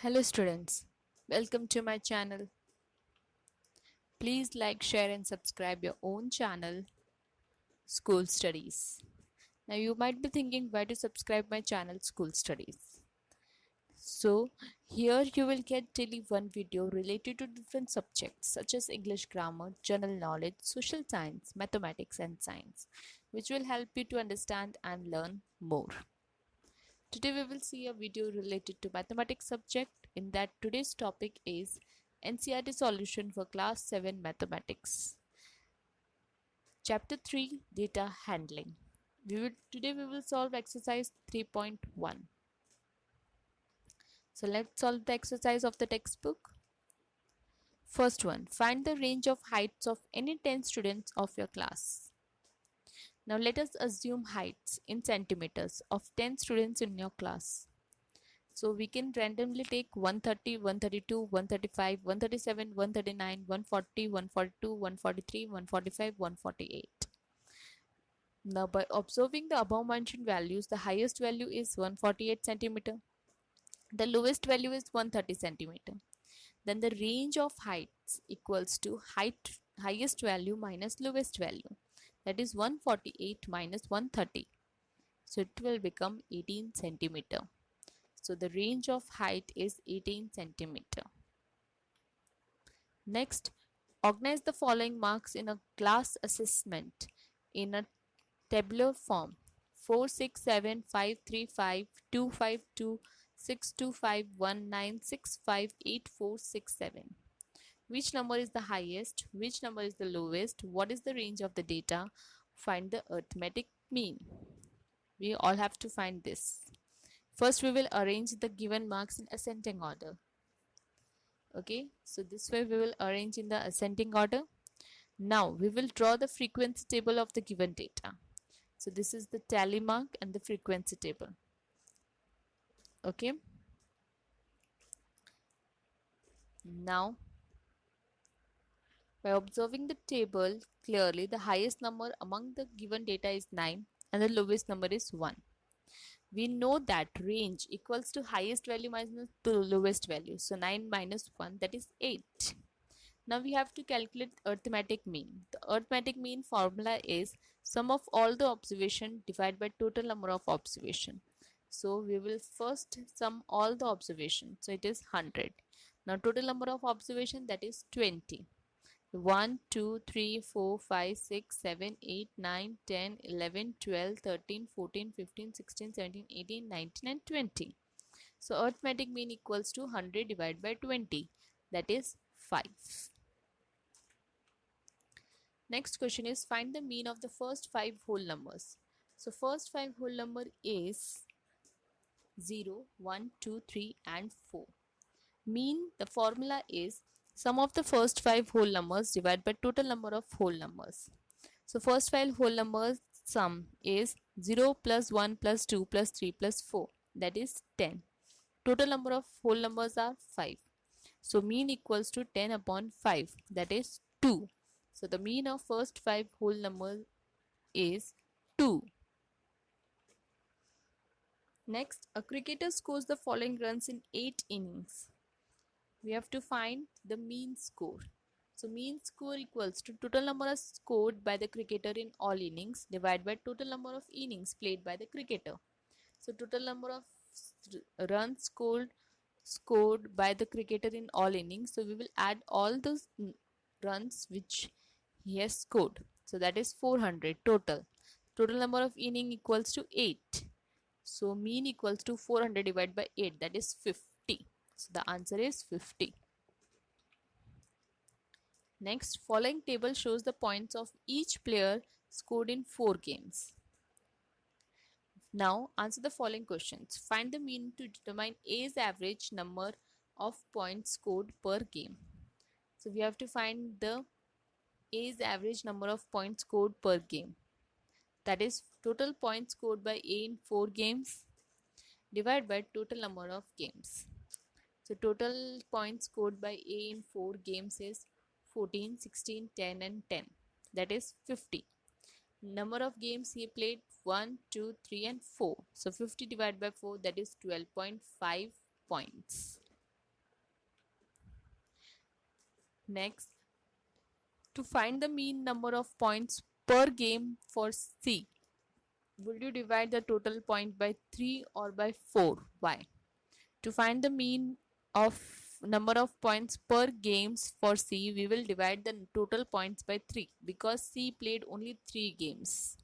Hello students, welcome to my channel. Please like, share and subscribe your own channel, School Studies. Now you might be thinking why to subscribe my channel, School Studies. So here you will get daily one video related to different subjects such as English grammar, general knowledge, social science, mathematics and science, which will help you to understand and learn more. Today we will see a video related to mathematics subject. In that today's topic is NCERT solution for class 7 mathematics. Chapter 3 data handling. Today we will solve exercise 3.1. So let's solve the exercise of the textbook. First one, find the range of heights of any 10 students of your class. Now let us assume heights in centimeters of 10 students in your class. So we can randomly take 130, 132, 135, 137, 139, 140, 142, 143, 145, 148. Now by observing the above mentioned values, the highest value is 148 centimeter. The lowest value is 130 centimeter. Then the range of heights equals to highest value minus lowest value. That is 148 minus 130. So it will become 18 centimeter. So the range of height is 18 centimeter. Next, organize the following marks in a class assessment in a tabular form. 4, 6, 7, 5, 3, 5, 2, 5, 2, 6, 2, 5, 1, 9, 6, 5, 8, 4, 6, 7. Which number is the highest? Which number is the lowest? What is the range of the data? Find the arithmetic mean. We all have to find this. First, we will arrange the given marks in ascending order. Okay, so this way we will arrange in the ascending order. Now we will draw the frequency table of the given data. So this is the tally mark and the frequency table. Okay, now by observing the table clearly, the highest number among the given data is 9 and the lowest number is 1. We know that range equals to highest value minus the lowest value. So 9 minus 1, that is 8. Now we have to calculate arithmetic mean. The arithmetic mean formula is sum of all the observation divided by total number of observation. So we will first sum all the observation. So it is 100. Now total number of observation, that is 20. 1, 2, 3, 4, 5, 6, 7, 8, 9, 10, 11, 12, 13, 14, 15, 16, 17, 18, 19 and 20. So arithmetic mean equals to 100 divided by 20, that is 5. Next question is find the mean of the first 5 whole numbers. So first 5 whole number is 0, 1, 2, 3 and 4. Mean, the formula is sum of the first 5 whole numbers divided by total number of whole numbers. So first 5 whole numbers sum is 0 plus 1 plus 2 plus 3 plus 4, that is 10. Total number of whole numbers are 5. So mean equals to 10 upon 5, that is 2. So the mean of first 5 whole numbers is 2. Next, a cricketer scores the following runs in 8 innings. We have to find the mean score. So mean score equals to total number scored by the cricketer in all innings divided by total number of innings played by the cricketer. So total number of runs scored by the cricketer in all innings. So we will add all those runs which he has scored. So that is 400 total. Total number of inning equals to 8. So mean equals to 400 divided by 8, that is 50. So the answer is 50. Next, following table shows the points of each player scored in 4 games. Now answer the following questions. Find the mean to determine A's average number of points scored per game. So we have to find the A's average number of points scored per game. That is total points scored by A in 4 games divided by total number of games. So total points scored by A in 4 games is 14, 16, 10 and 10. That is 50. Number of games he played 1, 2, 3 and 4. So 50 divided by 4, that is 12.5 points. Next, to find the mean number of points per game for C, will you divide the total point by 3 or by 4? Why? To find the mean of number of points per games for C, we will divide the total points by 3 because C played only 3 games.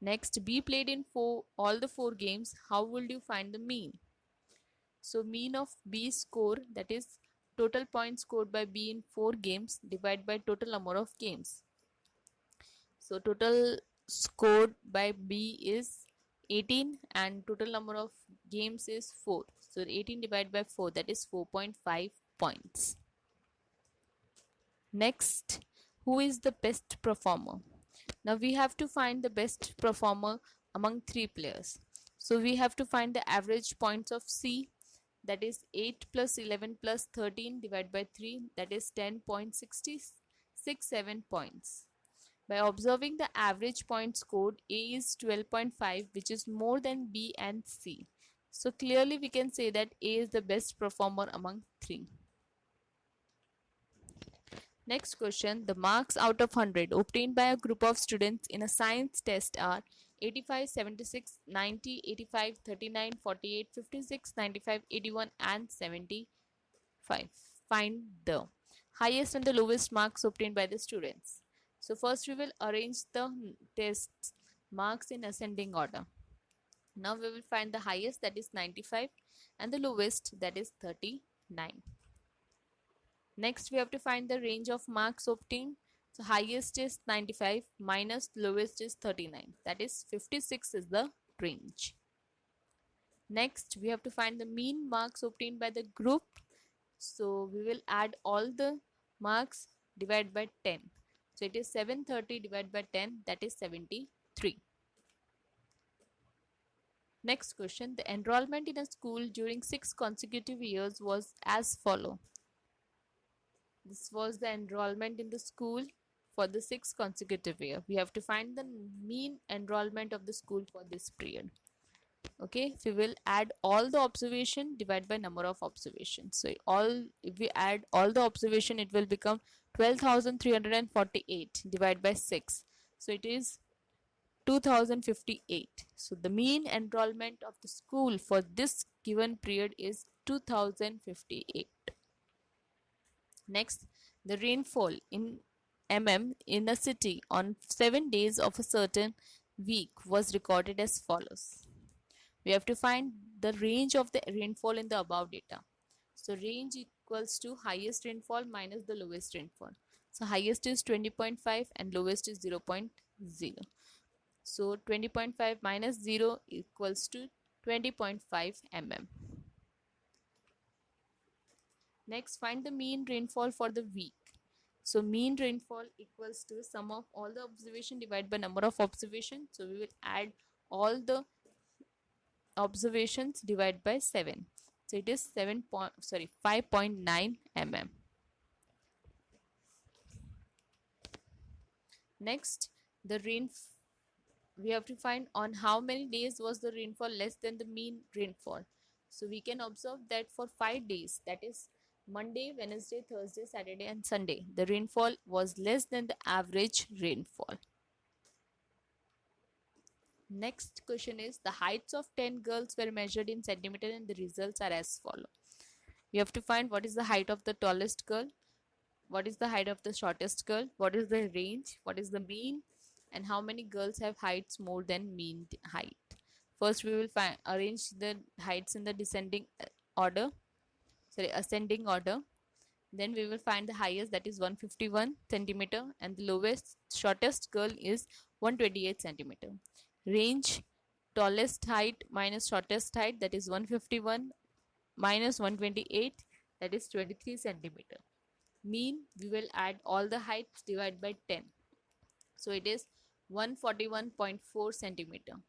Next, B played in all the 4 games. How will you find the mean? So mean of B score, that is total points scored by B in 4 games, divided by total number of games. So total scored by B is 18 and total number of games is 4. So 18 divided by 4, that is 4.5 points. Next, who is the best performer? Now we have to find the best performer among 3 players. So we have to find the average points of C, that is 8 plus 11 plus 13 divided by 3, that is 10.667 points. By observing the average point scored, A is 12.5, which is more than B and C. So clearly we can say that A is the best performer among 3. Next question, the marks out of 100 obtained by a group of students in a science test are 85, 76, 90, 85, 39, 48, 56, 95, 81 and 75. Find the highest and the lowest marks obtained by the students. So first we will arrange the test marks in ascending order. Now we will find the highest, that is 95, and the lowest, that is 39. Next we have to find the range of marks obtained. So highest is 95 minus lowest is 39, that is 56 is the range. Next we have to find the mean marks obtained by the group. So we will add all the marks divided by 10. So it is 730 divided by 10, that is 73. Next question, the enrollment in a school during 6 consecutive years was as follow. This was the enrollment in the school for the 6 consecutive year. We have to find the mean enrollment of the school for this period. Okay, so we will add all the observation divided by number of observations. So if we add all the observation, it will become 12,348 divided by 6. So it is 2058. So the mean enrollment of the school for this given period is 2058. Next, the rainfall in in a city on 7 days of a certain week was recorded as follows. We have to find the range of the rainfall in the above data. So range equals to highest rainfall minus the lowest rainfall. So highest is 20.5 and lowest is 0.0. So 20.5 minus 0 equals to 20.5 mm. Next, find the mean rainfall for the week. So mean rainfall equals to sum of all the observation divided by number of observations. So we will add all the observations divided by 7. So it is 5.9 mm. Next, the we have to find on how many days was the rainfall less than the mean rainfall. So we can observe that for 5 days, that is Monday, Wednesday, Thursday, Saturday and Sunday, the rainfall was less than the average rainfall. Next question is, the heights of 10 girls were measured in centimeter and the results are as follow. We have to find what is the height of the tallest girl, what is the height of the shortest girl, what is the range, what is the mean, and how many girls have heights more than mean height. First we will arrange the heights in the ascending order. Then we will find the highest, that is 151 centimeter, and the lowest shortest girl is 128 centimeter. Range, tallest height minus shortest height, that is 151 minus 128, that is 23 centimeter. Mean, we will add all the heights divided by 10. So it is 141.4 centimeter.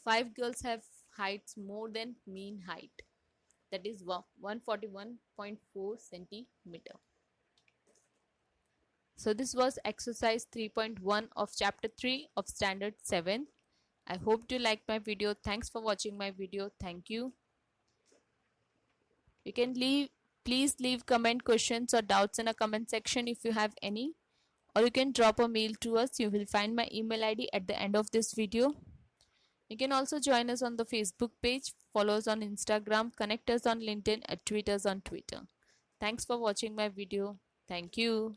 5 girls have heights more than mean height, that is 141.4 centimeter. So this was exercise 3.1 of chapter 3 of standard 7. I hope you liked my video. Thanks for watching my video. Thank you. You can leave Please leave comment, questions or doubts in a comment section if you have any, or you can drop a mail to us. You will find my email ID at the end of this video. You can also join us on the Facebook page, follow us on Instagram, connect us on LinkedIn, and tweet us on Twitter. Thanks for watching my video. Thank you.